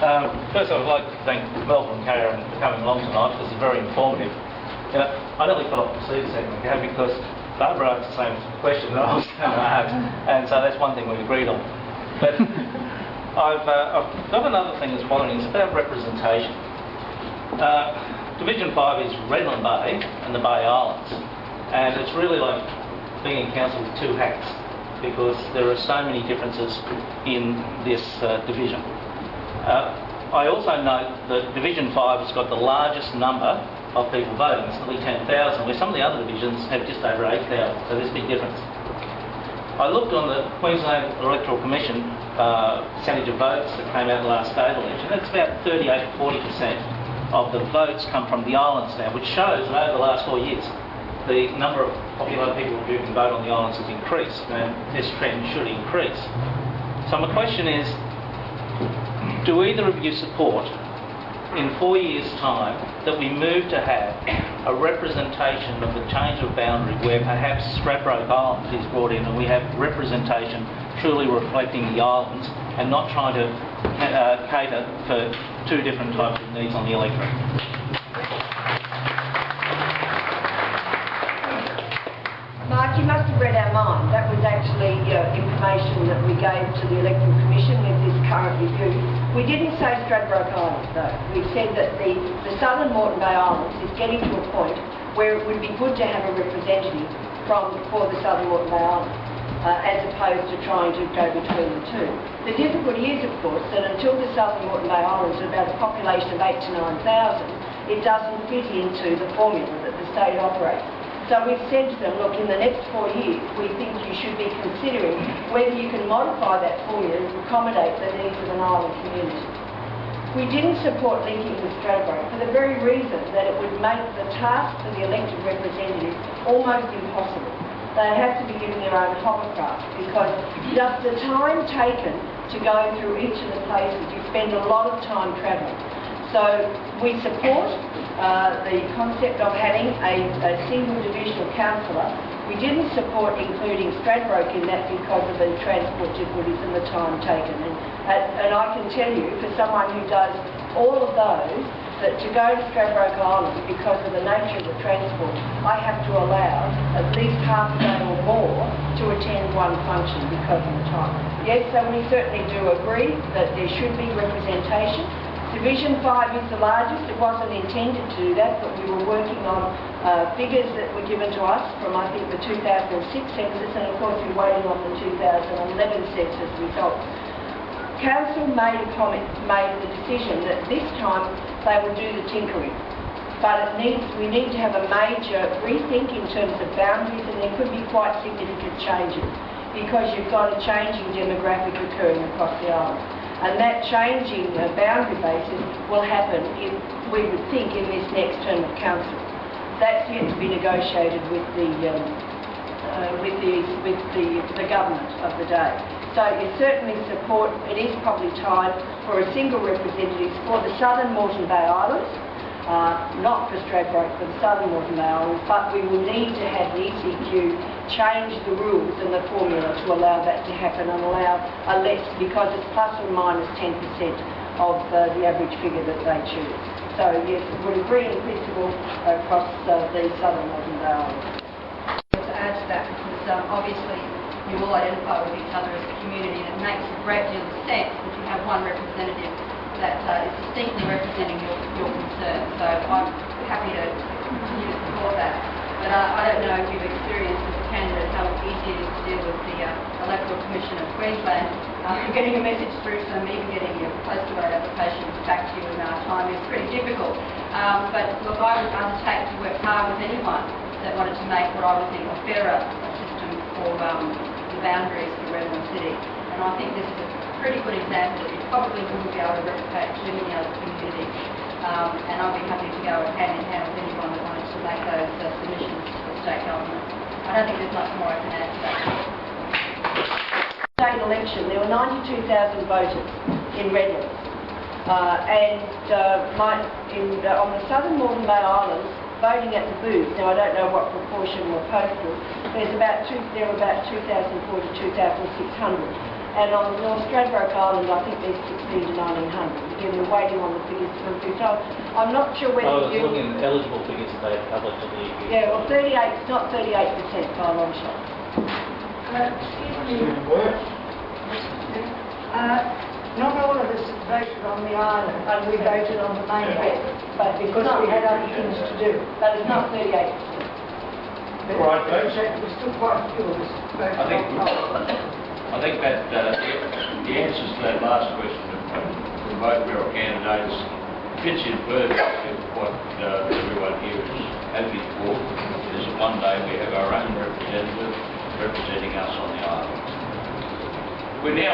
First, I would like to thank Melvin and Karen for coming along tonight. This is very informative. I nearly fell off the seat a second ago because Barbara asked the same question that I was going to ask, and so that's one thing we've agreed on. But I've got another thing that's bothering. It's about representation. Division 5 is Redland Bay and the Bay Islands, and it's really like being in council with two hats because there are so many differences in this division. I also note that Division 5 has got the largest number of people voting. It's nearly 10,000, where some of the other divisions have just over 8,000, so there's a big difference. I looked on the Queensland Electoral Commission percentage of votes that came out in the last state election. It's about 38 to 40% of the votes come from the islands now, which shows that over the last 4 years the number of popular people who can vote on the islands has increased, and this trend should increase. So my question is, do either of you support, in 4 years' time, that we move to have a representation of the change of boundary where perhaps Stradbroke Island is brought in and we have representation truly reflecting the islands and not trying to cater for two different types of needs on the electorate? Mark, you must have read our mind. That was actually information that we gave to the Electoral Commission with this current review. We didn't say Stradbroke Island, though. We said that the southern Moreton Bay Islands is getting to a point where it would be good to have a representative for the southern Moreton Bay Islands, as opposed to trying to go between the two. The difficulty is, of course, that until the southern Moreton Bay Islands are about a population of 8,000 to 9,000, it doesn't fit into the formula that the state operates. So we've said to them, look, in the next 4 years, we think you should be considering whether you can modify that formula to accommodate the needs of an island community. We didn't support linking with Stradbroke for the very reason that it would make the task for the elected representative almost impossible. They'd have to be given their own hovercraft because just the time taken to go through each of the places, you spend a lot of time travelling. So we support the concept of having a single divisional councillor. We didn't support including Stradbroke in that because of the transport difficulties and the time taken. And I can tell you, for someone who does all of those, that to go to Stradbroke Island because of the nature of the transport, I have to allow at least half a day or more to attend one function because of the time. Yes, so we certainly do agree that there should be representation. Division 5 is the largest. It wasn't intended to do that, but we were working on figures that were given to us from, I think, the 2006 census, and of course we're waiting on the 2011 census results. Council made the decision that this time they would do the tinkering, but we need to have a major rethink in terms of boundaries, and there could be quite significant changes because you've got a changing demographic occurring across the island. And that changing boundary basis will happen, we would think, in this next term of council. That's yet to be negotiated with the government of the day. So you certainly support, it is probably time for a single representative for the southern Moreton Bay Islands, not for Stradbroke, for the southern Moreton Bay Islands, but we will need to have the ECQ change the rules and the formula to allow that to happen and allow a less, because it's plus or minus 10% of the average figure that they choose. So yes, we agree in principle across the southern Moreton Bay Islands. To add to that, because obviously you all identify with each other as a community, and it makes a great deal of sense if you have one representative that is distinctly representing your concerns. So I'm happy to continue to support that. But I don't know if you've experienced as a candidate how easy it is to deal with the Electoral Commission of Queensland. Getting a message through to them, even getting your postal vote applications back to you in time is pretty difficult. But look, I would undertake to work hard with anyone that wanted to make what I would think a fairer system for the boundaries for Redland City. And I think this is a pretty good example that you probably wouldn't be able to replicate too many other communities. And I'll be happy to go hand in hand with anyone that wanted to make those submissions to the state government. I don't think there's much more I can add to that. State election, there were 92,000 voters in Redland. On the southern Moreton Bay Islands, voting at the booths, now I don't know what proportion were postal, there were about 2,400 to 2,600. And on North Stradbroke Island, I think there's 16 to 1900. Again, we're waiting on the figures to come through. So I'm not sure I whether was you... looking at eligible figures that they've published at the EU. Yeah, well, 38, it's not 38% by a long shot. Excuse me. Not all of us voted on the island, and we voted on the mainland, but because we had other things to do. But it's not 38%. But Right, folks. there was still quite a few of us voted I think that the answers to that last question from both our candidates fits in perfectly with what everyone here is hoping for, is that one day we have our own representative representing us on the island. We're now